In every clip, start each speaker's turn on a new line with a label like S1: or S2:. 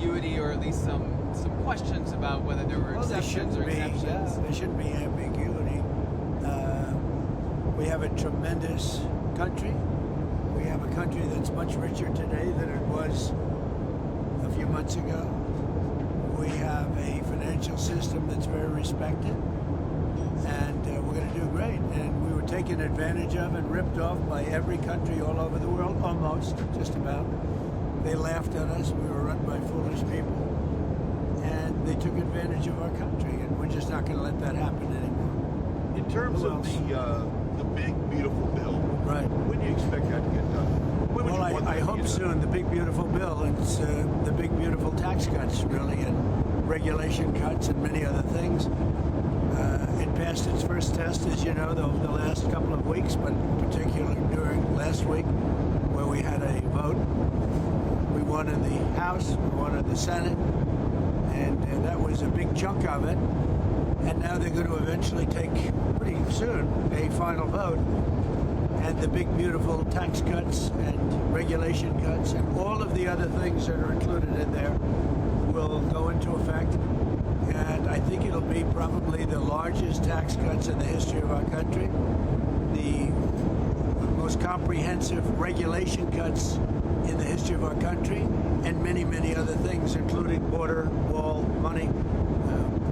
S1: ambiguity, or at least some questions about whether there were exceptions or exemptions.
S2: There shouldn't be ambiguity. We have a tremendous country. We have a country that's much richer today than it was a few months ago. We have a financial system that's very respected, and we're going to do great. And we were taken advantage of and ripped off by every country all over the world, almost, just about. They laughed at us. We were run by foolish people, and they took advantage of our country, and we're just not going to let that happen anymore.
S3: In terms of the big, beautiful bill,
S2: right?
S3: When do you expect that to get done?
S2: Well, I hope soon. The big, beautiful bill. It's the big, beautiful tax cuts, really, and regulation cuts and many other things. It passed its first test, as you know, over the last couple of weeks, but particularly during last week, where we had a vote. We won in the House, we won in the Senate, and that was a big chunk of it. And now they're going to eventually take, pretty soon, a final vote. And the big, beautiful tax cuts and regulation cuts and all of the other things that are included in there will go into effect. And I think it'll be probably the largest tax cuts in the history of our country, the most comprehensive regulation cuts in the history of our country, and many, many other things, including border wall money.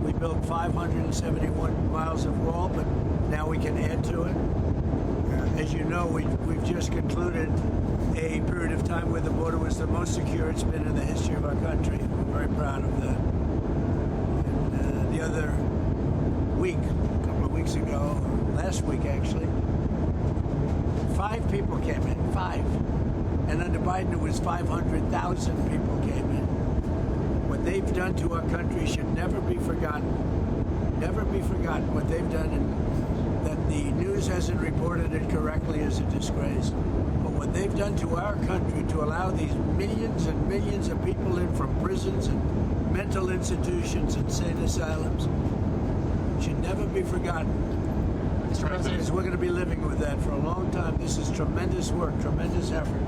S2: We built 571 miles of wall, but now we can add to it. As you know, we've just concluded a period of time where the border was the most secure it's been in the history of our country. We're very proud of that. And the other week, a couple of weeks ago, last week actually, 5 people came in, 5. And under Biden, it was 500,000 people came in. What they've done to our country should never be forgotten. Never be forgotten. What they've done, and that the news hasn't reported it correctly, is a disgrace. But what they've done to our country to allow these millions and millions of people in from prisons and mental institutions and sane asylums should never be forgotten. Because we're going to be living with that for a long time. This is tremendous work, tremendous effort.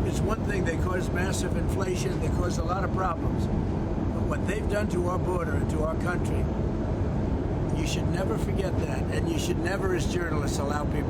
S2: It's one thing, they cause massive inflation, they cause a lot of problems. But what they've done to our border and to our country, you should never forget that. And you should never, as journalists, allow people